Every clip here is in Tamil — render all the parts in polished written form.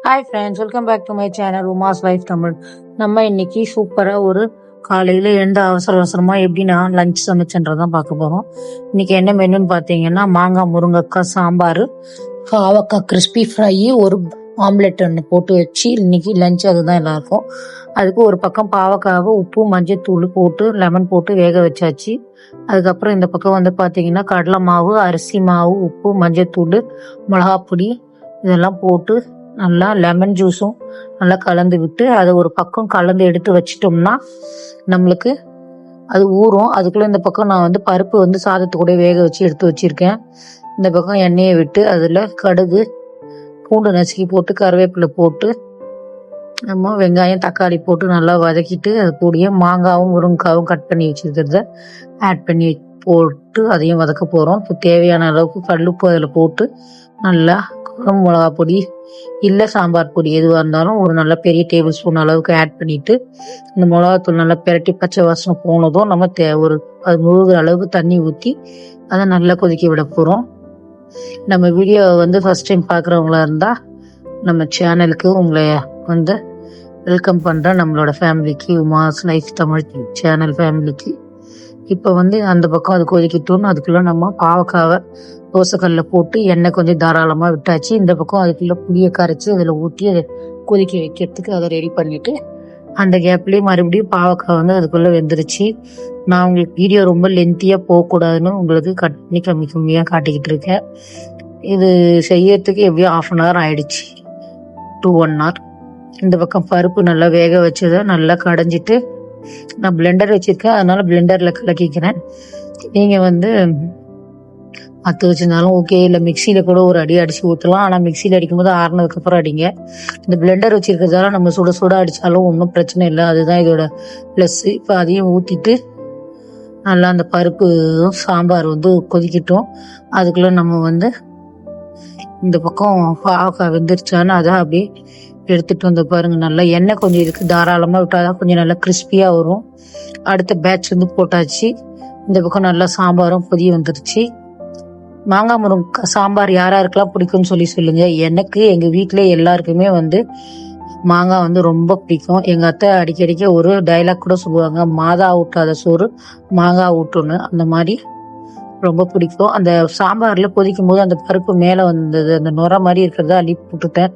Hi friends, welcome back to my channel Uma's life Tamil. நம்ம இன்னைக்கு சூப்பராக ஒரு காலையில் எழுந்து அவசர அவசரமாக எப்படி நான் லஞ்ச் சமைச்சேன்றதான் பார்க்க போகிறோம். இன்னைக்கு என்ன மெனுன்னு பார்த்தீங்கன்னா மாங்காய் முருங்கைக்காய் சாம்பார், பாவக்காய் கிறிஸ்பி ஃப்ரை, ஒரு ஆம்லெட் ஒன்று போட்டு வச்சு இன்னைக்கு லஞ்ச் அதுதான் எல்லாருக்கும். அதுக்கு ஒரு பக்கம் பாவக்காவை உப்பு மஞ்சள் தூள் போட்டு லெமன் போட்டு வேக வச்சாச்சு. அதுக்கப்புறம் இந்த பக்கம் வந்து பார்த்தீங்கன்னா கடலை மாவு, அரிசி மாவு, உப்பு மஞ்சள் தூள், மிளகாப்பொடி இதெல்லாம் போட்டு நல்லா லெமன் ஜூஸும் நல்லா கலந்து விட்டு அதை ஒரு பக்கம் கலந்து எடுத்து வச்சிட்டோம்னா நம்மளுக்கு அது ஊறும். அதுக்குள்ளே இந்த பக்கம் நான் வந்து பருப்பு வந்து சாதத்து கூட வேக வச்சு எடுத்து வச்சிருக்கேன். இந்த பக்கம் எண்ணெயை விட்டு அதில் கடுகு, பூண்டு நசுக்கி போட்டு கருவேப்பிலை போட்டு நம்ம வெங்காயம் தக்காளி போட்டு நல்லா வதக்கிட்டு அது கூடயே மாங்காவும் முருங்காவும் கட் பண்ணி வச்சுருக்கிறத ஆட் பண்ணி போட்டு அதையும் வதக்க போகிறோம். இப்போ தேவையான அளவுக்கு கல்லுப்பு அதில் போட்டு நல்லா குழம்பு மிளகா பொடி இல்லை சாம்பார் பொடி எதுவாக இருந்தாலும் ஒரு நல்ல பெரிய டேபிள் ஸ்பூன் அளவுக்கு ஆட் பண்ணிவிட்டு இந்த மிளகாத்தூள் நல்லா பெரட்டி பச்சை வாசனை போனதும் நம்ம ஒரு அது முழுகிற அளவுக்கு தண்ணி ஊற்றி அதை நல்லா கொதிக்க விட போகிறோம். நம்ம வீடியோவை வந்து ஃபஸ்ட் டைம் பார்க்குறவங்களா இருந்தால் நம்ம சேனலுக்கு உங்களை வந்து வெல்கம் பண்ணுறேன். நம்மளோட ஃபேமிலிக்கு, உமாஸ் லைஃப் தமிழ் சேனல் ஃபேமிலிக்கு. இப்போ வந்து அந்த பக்கம் அது கொதிக்கிட்டோன்னு அதுக்குள்ளே நம்ம பாவக்காவை தோசைக்கல்லில் போட்டு எண்ணெய் கொஞ்சம் தாராளமாக விட்டாச்சு. இந்த பக்கம் அதுக்குள்ளே புளியை கரைச்சி அதில் ஊற்றி அதை கொதிக்க வைக்கிறதுக்கு அதை ரெடி பண்ணிவிட்டு அந்த கேப்லேயே மறுபடியும் பாவக்காய் வந்து அதுக்குள்ளே வெந்துருச்சு. நான் உங்களுக்கு வீடியோ ரொம்ப லென்த்தியாக போகக்கூடாதுன்னு உங்களுக்கு கம்மியாக காட்டிக்கிட்டு இருக்கேன். இது செய்யறதுக்கு எப்படியும் 1/2 hour ஆயிடுச்சு, 1 hour. இந்த பக்கம் பருப்பு நல்லா வேக வச்சதை நல்லா கடைஞ்சிட்டு நான் பிளெண்டர் வச்சிருக்கேன், அதனால பிளெண்டரில் கலக்கிக்கிறேன். நீங்கள் வந்து மற்ற வச்சிருந்தாலும் ஓகே, இல்லை மிக்சியில் கூட ஒரு அடி அடித்து ஊற்றலாம். ஆனால் மிக்சியில் அடிக்கும்போது ஆறுனதுக்கப்புறம் அடிங்க. இந்த பிளெண்டர் வச்சிருக்கிறதால நம்ம சுட சுட அடித்தாலும் ஒன்றும் பிரச்சனை இல்லை, அதுதான் இதோட ப்ளஸ். இப்போ அதையும் ஊற்றிட்டு நல்லா அந்த பருப்பு சாம்பார் வந்து கொதிக்கட்டும். அதுக்குள்ளே நம்ம வந்து இந்த பக்கம் பாவக்காய் வெந்துருச்சான்னு அதை அப்படியே எடுத்துட்டு வந்து பாருங்க. நல்லா எண்ணெய் கொஞ்சம் இதுக்கு தாராளமாக விட்டாதான் கொஞ்சம் நல்லா கிறிஸ்பியாக வரும். அடுத்த பேட்ச் வந்து போட்டாச்சு. இந்த பக்கம் நல்லா சாம்பாரும் கொதி வந்துருச்சு. மாங்காய் முருங்கை சாம்பார் யாராருக்கெல்லாம் பிடிக்கும்னு சொல்லுங்க. எனக்கு எங்கள் வீட்டில் எல்லாருக்குமே வந்து மாங்காய் வந்து ரொம்ப பிடிக்கும். எங்கள் அத்தை அடிக்கடிக்க ஒரு டைலாக் கூட சொல்லுவாங்க, மாதா ஊட்டாத சோறு மாங்காய் ஊட்டுன்னு. அந்த மாதிரி ரொம்ப பிடிக்கும். அந்த சாம்பாரில் கொதிக்கும் போது அந்த பருப்பு மேலே வந்தது, அந்த நுர மாதிரி இருக்கிறத அள்ளி போட்டுட்டேன்.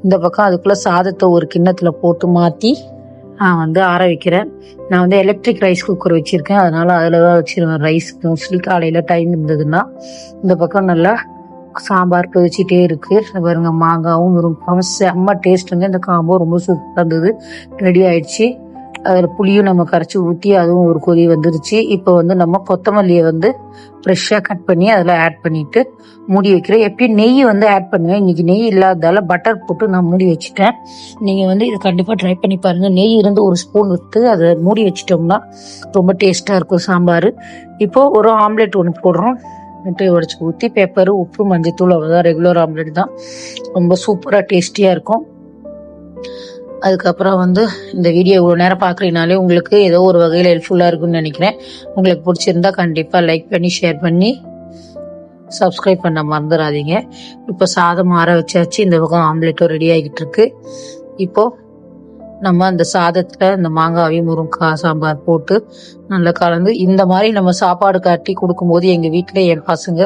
இந்த பக்கம் அதுக்குள்ளே சாதத்தை ஒரு கிண்ணத்தில் போட்டு மாற்றி நான் வந்து ஆற வைக்கிறேன். நான் வந்து எலக்ட்ரிக் ரைஸ் குக்கர் வச்சுருக்கேன், அதனால் அதில் தான் வச்சுருவேன் ரைஸ். மோஸ்ட்லி காலையில் டைம் இருந்ததுன்னா. இந்த பக்கம் நல்லா சாம்பார் கொதிச்சிட்டே இருக்குது பாருங்க. மாங்காவும் முருங்காவும் செம்ம டேஸ்ட்டுங்க. இந்த காம்போ ரொம்ப சூப்பராக இருந்தது. ரெடி ஆயிடுச்சு. அதில் புளியும் நம்ம கரைச்சி ஊற்றி அதுவும் ஒரு கொதி வந்துருச்சு. இப்போ வந்து நம்ம கொத்தமல்லியை வந்து ஃப்ரெஷ்ஷாக கட் பண்ணி அதில் ஆட் பண்ணிவிட்டு மூடி வைக்கிறேன். எப்பயும் நெய் வந்து ஆட் பண்ணுவேன், இன்றைக்கி நெய் இல்லாததால் பட்டர் போட்டு நான் மூடி வச்சுட்டேன். நீங்கள் வந்து இதை கண்டிப்பாக ட்ரை பண்ணி பாருங்கள். நெய் இருந்து ஒரு ஸ்பூன் விட்டு அதை மூடி வச்சிட்டோம்னா ரொம்ப டேஸ்ட்டாக இருக்கும் சாம்பார். இப்போது ஒரு ஆம்லெட் ஒன்று போடுறோம். முட்டையை உடச்சி ஊற்றி பெப்பரு, உப்பு, மஞ்சத்தூள், அவ்வளோதான். ரெகுலர் ஆம்லெட் தான், ரொம்ப சூப்பராக டேஸ்டியாக இருக்கும். அதுக்கப்புறம் வந்து இந்த வீடியோ இவ்வளோ நேரம் பார்க்குறீங்கனாலே உங்களுக்கு ஏதோ ஒரு வகையில் ஹெல்ப்ஃபுல்லாக இருக்குன்னு நினைக்கிறேன். உங்களுக்கு பிடிச்சிருந்தா கண்டிப்பாக லைக் பண்ணி ஷேர் பண்ணி சப்ஸ்கிரைப் பண்ண மறந்துடாதீங்க. இப்போ சாதம் ஆற வச்சாச்சு. இந்த பக்கம் ஆம்லெட்டும் ரெடி ஆகிட்டு இருக்கு. இப்போது நம்ம அந்த சாதத்தில் இந்த மாங்காவையும் முருங்காய் சாம்பார் போட்டு நல்லா கலந்து இந்த மாதிரி நம்ம சாப்பாடு காட்டி கொடுக்கும்போது எங்கள் வீட்டில் என் பசங்க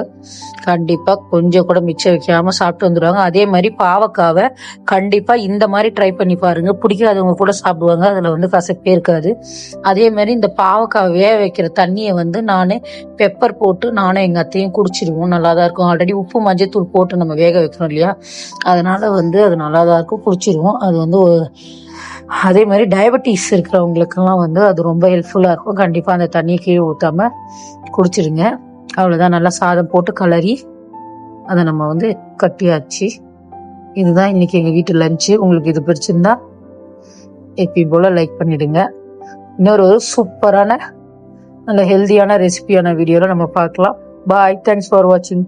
கண்டிப்பாக கொஞ்சம் கூட மிச்சம் வைக்காமல் சாப்பிட்டு வந்துடுவாங்க. அதே மாதிரி பாவக்காவை கண்டிப்பாக இந்த மாதிரி ட்ரை பண்ணி பாருங்கள். பிடிக்காதவங்க கூட சாப்பிடுவாங்க, அதில் வந்து கசப்பே இருக்காது. அதே மாதிரி இந்த பாவக்காவை வேக வைக்கிற தண்ணியை வந்து நான் பெப்பர் போட்டு நானும் எங்கள் அத்தையும் குடிச்சிடுவோம். நல்லா தான் இருக்கும். ஆல்ரெடி உப்பு மஞ்சத்தூள் போட்டு நம்ம வேக வைக்கிறோம் இல்லையா, அதனால் வந்து அது நல்லா தான் இருக்கும், குடிச்சிடுவோம். அது வந்து அதே மாதிரி டயபெட்டிஸ் இருக்கிறவங்களுக்கெல்லாம் வந்து அது ரொம்ப ஹெல்ப்ஃபுல்லாக இருக்கும். கண்டிப்பாக அந்த தண்ணியை கீழே ஊற்றாமல் குடிச்சிடுங்க. அவ்வளோதான். நல்லா சாதம் போட்டு கலரி அதை நம்ம வந்து கட்டியாச்சு. இதுதான் இன்றைக்கி எங்கள் வீட்டு லஞ்சு. உங்களுக்கு இது பிடிச்சிருந்தா எப்பயும் போல் லைக் பண்ணிவிடுங்க. இன்னொரு சூப்பரான நல்ல ஹெல்த்தியான ரெசிபியான வீடியோவில் நம்ம பார்க்கலாம். பாய். தேங்க்ஸ் ஃபார் வாட்சிங்.